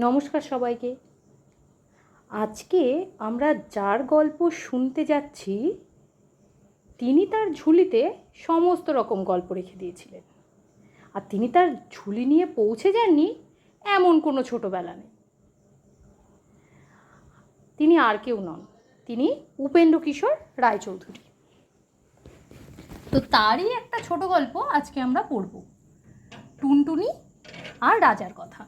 নমস্কার সবাইকে। আজকে আমরা যার গল্প শুনতে যাচ্ছি তিনি তার ঝুলিতে সমস্ত রকম গল্প রেখে দিয়েছিলেন, আর তিনি তার ঝুলি নিয়ে পৌঁছে যাননি এমন কোনো ছোটোবেলা নেই। তিনি আর কেউ নন, তিনি উপেন্দ্রকিশোর রায়চৌধুরী। তো তারই একটা ছোট গল্প আজকে আমরা পড়ব, টুনটুনি আর রাজার কথা।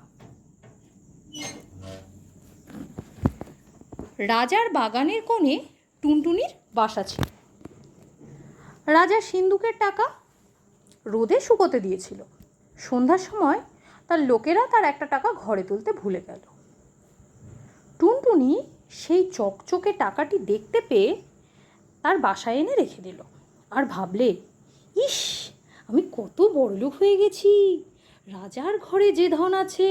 রাজার বাগানের কোণে টুনটুনির বাসা ছিল। রাজা সিন্দুকের টাকা রোদে শুকোতে দিয়েছিল। সন্ধ্যার সময় তার লোকেরা তার একটা টাকা ঘরে তুলতে ভুলে গেল। টুনটুনি সেই চকচকে টাকাটি দেখতে পেয়ে তার বাসায় এনে রেখে দিল, আর ভাবলে, ইস, আমি কত বড়লোক হয়ে গেছি। রাজার ঘরে যে ধন আছে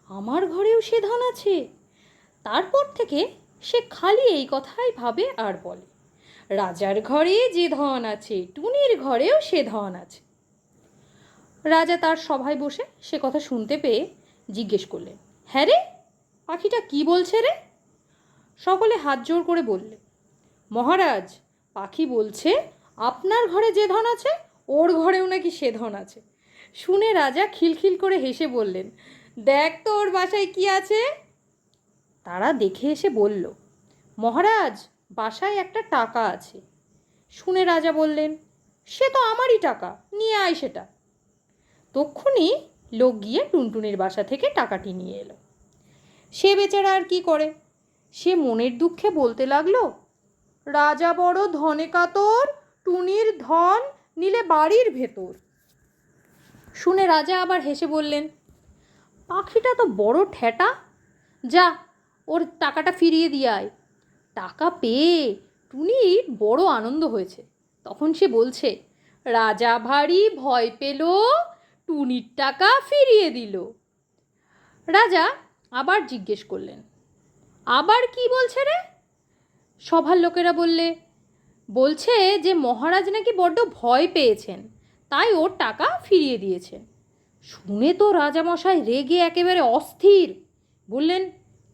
আমার ঘরেও সে ধন আছে। তারপর থেকে সে খালি এই কথাই ভাবে আর বলে, রাজার ঘরে যে ধন আছে টুনির ঘরেও সে ধন আছে। রাজা তার সভায় বসে সে কথা শুনতে পেয়ে জিজ্ঞেস করলেন, হ্যাঁ রে, পাখিটা কি বলছে রে? সকলে হাত জোড় করে বললে, মহারাজ, পাখি বলছে আপনার ঘরে যে ধন আছে ওর ঘরেও নাকি সে ধন আছে। শুনে রাজা খিলখিল করে হেসে বললেন, দেখ তো ওর বাসায় কি আছে। তারা দেখে এসে বলল, মহারাজ, বাসায় একটা টাকা আছে। শুনে রাজা বললেন, সে তো আমারই টাকা, নিয়ে আয় সেটা। তক্ষুনি লোক গিয়ে টুনটুনির বাসা থেকে টাকাটি নিয়ে এলো। সে বেচারা আর কি করে, সে মনের দুঃখে বলতে লাগলো, রাজা বড় ধনে কাতর, টুনির ধন নিলে বাড়ির ভেতর। শুনে রাজা আবার হেসে বললেন, পাখিটা তো বড় ঠেটা, যা ওর টাকাটা ফিরিয়ে দিয়ে আয়। টাকা পেয়ে টুনির বড় আনন্দ হয়েছে। তখন সে বলছে, রাজা ভারী ভয় পেল, টুনির টাকা ফিরিয়ে দিল। রাজা আবার জিজ্ঞেস করলেন, আবার কি বলছে রে? সভার লোকেরা বলছে যে মহারাজ নাকি বড্ড ভয় পেয়েছেন, তাই ওর টাকা ফিরিয়ে দিয়েছেন। শুনে তো রাজামশাই রেগে একেবারে অস্থির। বললেন,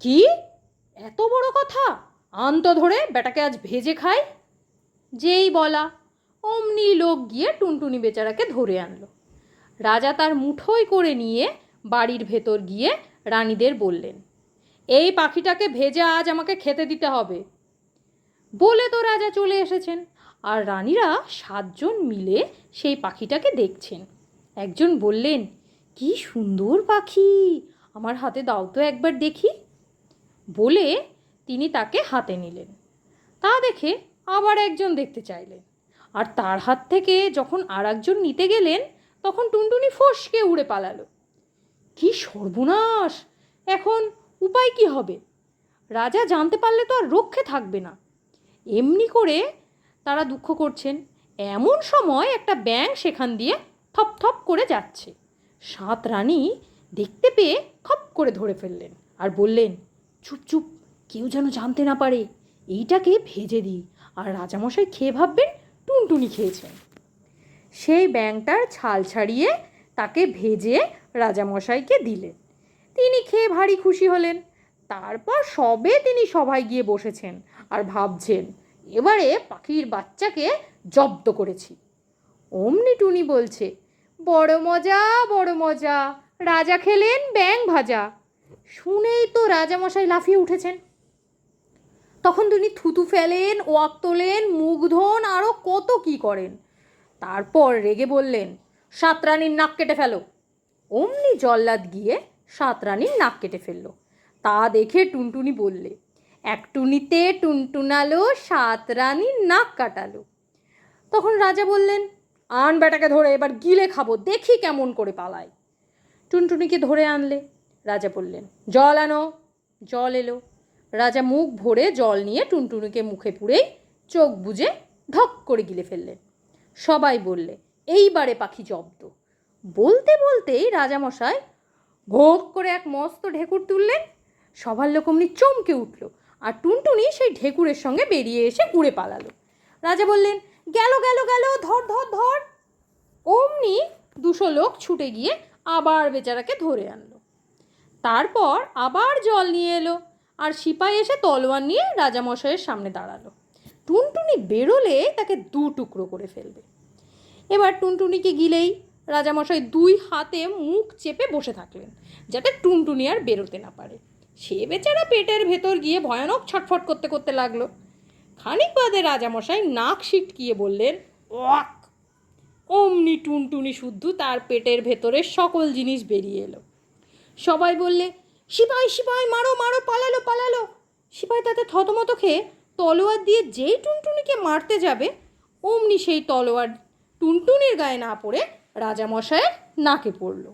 কি, এত বড় কথা? আন্ত ধরে বেটাকে আজ ভেজে খাই। যেই বলা অমনি লোক গিয়ে টুনটুনি বেচারাকে ধরে আনলো। রাজা তার মুঠোয় করে নিয়ে বাড়ির ভেতর গিয়ে রানীদের বললেন, এই পাখিটাকে ভেজে আজ আমাকে খেতে দিতে হবে। বলে তো রাজা চলে এসেছেন, আর রানীরা 7 জন মিলে সেই পাখিটাকে দেখছেন। একজন বললেন, কি সুন্দর পাখি, আমার হাতে দাও তো একবার দেখি। বলে তিনি তাকে হাতে নিলেন। তা দেখে আবার একজন দেখতে চাইলেন, আর তার হাত থেকে যখন আর একজন নিতে গেলেন তখন টুনটুনি ফসকে উড়ে পালালো। কি সর্বনাশ! এখন উপায় কি হবে? রাজা জানতে পারলে তো আর রক্ষে থাকবে না। এমনি করে তারা দুঃখ করছেন, এমন সময় একটা ব্যাঙ সেখান দিয়ে থপ থপ করে যাচ্ছে। 7 রানী দেখতে পেয়ে খপ করে ধরে ফেললেন আর বললেন, চুপ চুপ, কেউ যেন জানতে না পারে, এইটাকে ভেজে দিই, আর রাজামশাই খেয়ে ভাববেন টুনটুনি খেয়েছেন। সেই ব্যাঙটার ছাল ছাড়িয়ে তাকে ভেজে রাজামশাইকে দিলেন। তিনি খেয়ে ভারী খুশি হলেন। তারপর সবে তিনি সভায় গিয়ে বসেছেন আর ভাবছেন, এবারে পাখির বাচ্চাকে জব্দ করেছি। অমনি টুনি বলছে, বড় মজা, বড় মজা, রাজা খেলেন ব্যাঙ ভাজা। শুনেই তো রাজামশাই লাফিয়ে উঠেছেন। তখন তিনি থুতু ফেলেন, ওয়াক তোলেন, মুখ ধোন, আরও কত কি করেন। তারপর রেগে বললেন, 7 রানীর নাক কেটে ফেলো। অমনি জল্লাদ গিয়ে 7 রানীর নাক কেটে ফেললো। তা দেখে টুনটুনি বললে, এক টুনিতে টুনটুনালো, 7 রানীর নাক কাটালো। তখন রাজা বললেন, আন বেটাকে ধরে, এবার গিলে খাবো, দেখি কেমন করে পালায়। টুনটুনিকে ধরে আনলে। রাজা বললেন, জল আনো। জল এলো। রাজা মুখ ভরে জল নিয়ে টুনটুনিকে মুখে পুরেই চোখ বুজে ঢক করে গিলে ফেললেন। সবাই বললে, এইবারে পাখি জব্দ। বলতে বলতেই রাজামশাই ঘোক করে এক মস্ত ঢেকুর তুললেন। সবার লোক অমনি চমকে উঠল, আর টুনটুনি সেই ঢেকুরের সঙ্গে বেরিয়ে এসে উড়ে পালালো। রাজা বললেন, গেল গেল গেল, ধর ধর ধর। অমনি 200 লোক ছুটে গিয়ে আবার বেচারাকে ধরে আনলো। তারপর আবার জল নিয়ে এলো, আর সিপাই এসে তলোয়ার নিয়ে রাজামশাইয়ের সামনে দাঁড়ালো। টুনটুনি বেরোলে তাকে দু টুকরো করে ফেলবে। এবার টুনটুনিকে গিলেই রাজামশাই দুই হাতে মুখ চেপে বসে থাকলেন, যাতে টুনটুনি আর বেরোতে না পারে। সে বেচারা পেটের ভেতর গিয়ে ভয়ানক ছটফট করতে করতে লাগলো। খানিক বাদে রাজামশাই নাক সিটকিয়ে বললেন, ওয়াক! অমনি টুনটুনি শুদ্ধ তার পেটের ভেতরের সকল জিনিস বেরিয়ে এলো। সবাই বললে, সিপাই সিপাই, মারো মারো, পালালো পালালো। সিপাই তাতে থতমত খেয়ে তলোয়ার দিয়ে যেই টুনটুনিকে মারতে যাবে, অমনি সেই তলোয়ার টুনটুনির গায়ে না পড়ে রাজামশাইয়ের নাকে পড়ল।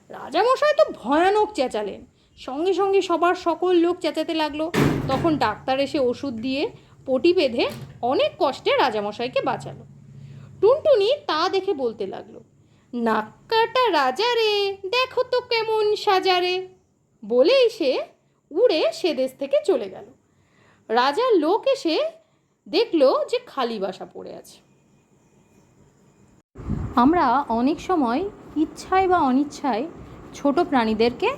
রাজামশাই তো ভয়ানক চেঁচালেন। সঙ্গে সঙ্গে সবার সকল লোক চেঁচাতে লাগলো। তখন ডাক্তার এসে ওষুধ দিয়ে পটি বেঁধে অনেক কষ্টে রাজামশাইকে বাঁচালো। টুনটুনি তা দেখে বলতে লাগলো, নাক কাটা রাজা রে, দেখো তো কেমন সাজারে। বলেই সে উড়ে সে দেশ থেকে চলে গেল। রাজার লোক এসে দেখলো যে খালি বাসা পড়ে আছে। আমরা অনেক সময় ইচ্ছায় বা অনিচ্ছায় ছোট প্রাণীদেরকে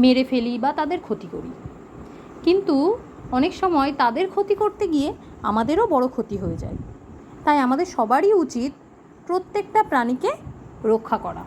মেরে ফেলি বা তাদের ক্ষতি করি, কিন্তু অনেক সময় তাদের ক্ষতি করতে গিয়ে আমাদেরও বড় ক্ষতি হয়ে যায়। তাই আমাদের সবারই উচিত প্রত্যেকটা প্রাণীকে রক্ষা করা।